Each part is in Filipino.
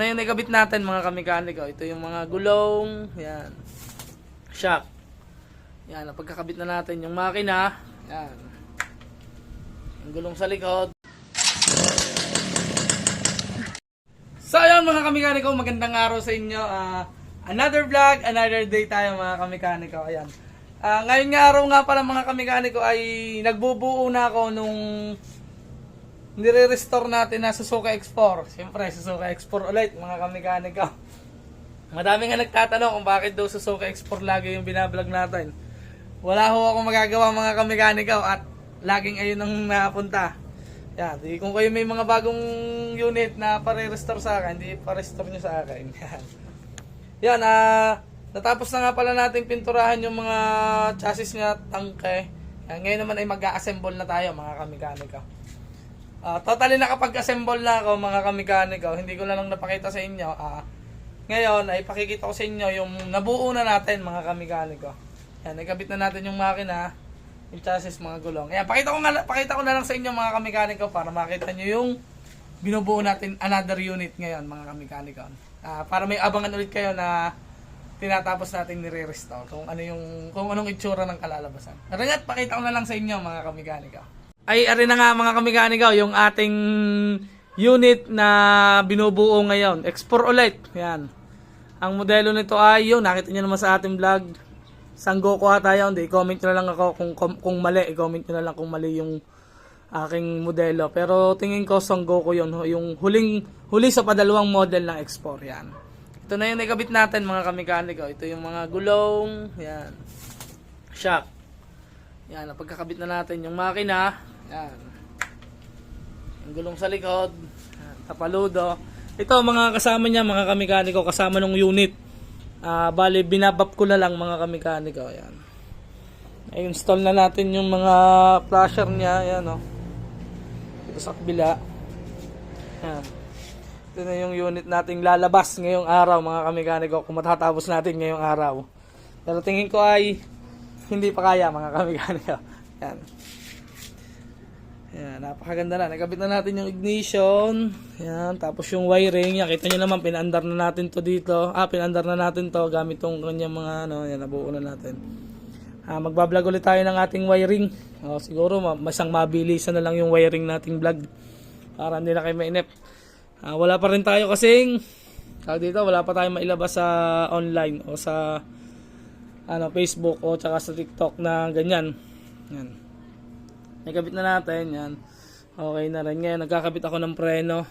Na yung nakabit natin mga kamekaniko, ito yung mga gulong, yan, shock, yan, pagkakabit na natin yung makina, yan, yung gulong sa likod. So ayun mga kamekaniko, magandang araw sa inyo, another vlog, another day tayo mga kamekaniko, ayan. Ngayon nga araw nga pala mga kamekaniko ay nagbubuo na ako nung nire-restore natin na Suzuki X4. Siyempre, Suzuki X4 ulit, mga kamekaniko. Madami nga nagtatanong kung bakit daw Suzuki X4 lagi yung binablog natin. Wala ho akong magagawa mga kamekaniko at laging ayun ang napunta. Yan, kung kayo may mga bagong unit na pare-restore sa akin, hindi pa-restore nyo sa akin. Yan, natapos na nga pala natin pinturahan yung mga chassis niya, tangke. Yan, ngayon naman ay mag-a-assemble na tayo mga kamekaniko. Totally nakapag-assemble na ako mga kamekaniko. Hindi ko na lang napakita sa inyo. Ngayon ay pakikita ko sa inyo yung nabuo na natin mga kamekaniko. Yan, ikabit na natin yung makina, yung chassis, mga gulong. Ayan, pakita ko na lang sa inyo mga kamekaniko para makita nyo yung binubuo natin another unit ngayon mga kamekaniko. Para may abangan ulit kayo na tinatapos natin nire-restore kung anong itsura ng kalalabasan. At pakita ko na lang sa inyo mga kamekaniko. Ay, ari na nga mga kamekaniko, yung ating unit na binubuo ngayon. X4 ulit. Yan. Ang modelo nito ay yun, nakita nyo naman sa ating vlog. Sangoku ata yun. I-comment nyo na lang ako kung mali. I-comment nyo na lang kung mali yung aking modelo. Pero tingin ko Sangoku yun. Yung huli sa padalawang model ng X4. Yan. Ito na yung nakabit natin mga kamekaniko. Ito yung mga gulong. Yan. Shock. Yan. Pagkakabit na natin yung makina. Yan. Yung gulong sa likod. Yan. Tapaludo. Ito mga kasama niya mga kamekaniko. Kasama ng unit. Bali binabap ko na lang mga kamekaniko. Yan. I-install na natin yung mga flasher niya. Yan o. Ito sa kabila. Yan. Ito na yung unit nating lalabas ngayong araw mga kamekaniko. Kung matatapos natin ngayong araw. Pero tingin ko ay hindi pa kaya mga kamekaniko. Yan. Yan, napakaganda na. Nagkabit na natin yung ignition. Yan, tapos yung wiring. Yan, kita nyo naman, pinandar na natin to dito. Pinandar na natin to gamit tong kanyang mga yan, nabuo na natin. Magbablog ulit tayo ng ating wiring. Siguro, masang mabilisan na lang yung wiring nating vlog. Para hindi na kayo mainip. Wala pa rin tayo kasing, dito, wala pa tayo mailabas sa online o sa Facebook o tsaka sa TikTok na ganyan. Yan. Nakabit na natin, yan. Okay na rin. Ngayon, nagkakabit ako ng preno.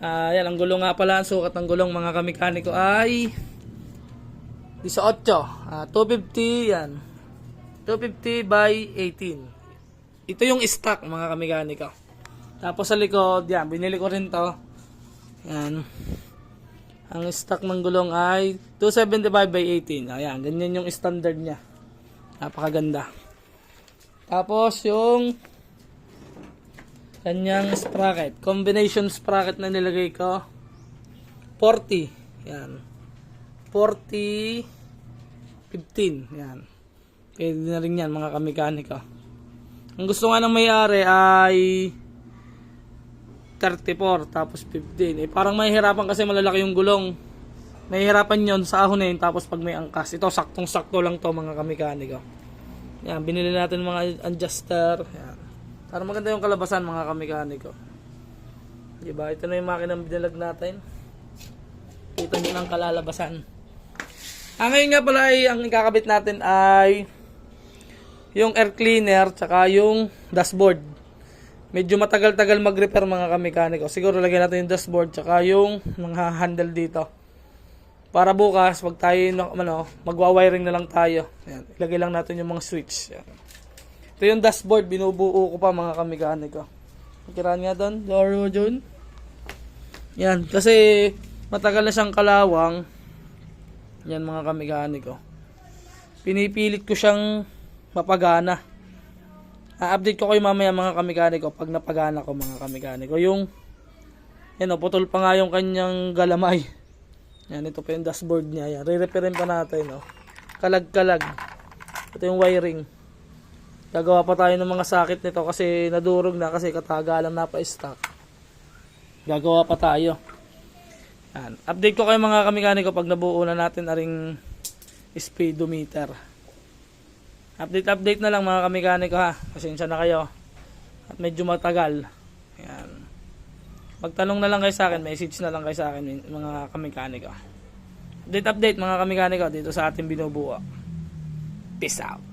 Yan, ang gulong nga pala, ang sukat ng gulong mga kamekaniko ay 18. 250, yan. 250 by 18. Ito yung stock mga kamekaniko. Tapos sa likod, yan, binili ko rin to. Yan. Ang stock ng gulong ay 275 by 18. Ayan, ganyan yung standard niya. Napakaganda. Tapos yung kanyang sprocket, combination sprocket na nilagay ko 40. Yan. 40 15. Yan. Pwede na rin yan mga kamekaniko. Ang gusto nga ng may-ari ay 34 tapos 15. Parang mahihirapan kasi malalaki yung gulong. Mahihirapan yon sa ahonin tapos pag may angkas. Ito saktong-sakto lang to mga kamekaniko. Yan, binili natin mga adjuster. Yan. Para maganda yung kalabasan mga kamekaniko. Diba? Ito na yung makinang binilag natin. Kita nyo ng kalalabasan. Ngayon nga pala ay, ang ikakabit natin ay yung air cleaner tsaka yung dashboard. Medyo matagal-tagal mag-repair mga kamekaniko. Siguro lagyan natin yung dashboard tsaka yung mga handle dito. Para bukas, wag tayo magwa-wiring na lang tayo. Ayan, ilagay lang natin yung mga switch. Ayan. Ito yung dashboard, binubuo ko pa mga kamekaniko. Kiraan nga doon, Doro Jun. Yan, kasi matagal na siyang kalawang. Yan mga kamekaniko. Pinipilit ko siyang mapagana. Update ko kayo mamaya mga kamekaniko pag napagana ko mga kamekaniko. Yung, putol pa nga yung kanyang galamay. Yan, ito pa yung dashboard niya. Yan, re-repairin pa natin. Kalag-kalag. Ito yung wiring. Gagawa pa tayo ng mga sakit nito kasi nadurog na kasi katagalan na pa-stock. Gagawa pa tayo. Yan. Update ko kayo mga kamekaniko pag nabuo na natin aring speedometer. Update na lang mga kamekaniko ha. Pasensya na kayo. At medyo matagal. Yan. Magtanong na lang kayo sa akin, message na lang kayo sa akin mga kamekaniko. Update mga kamekaniko dito sa ating binubuo. Peace out.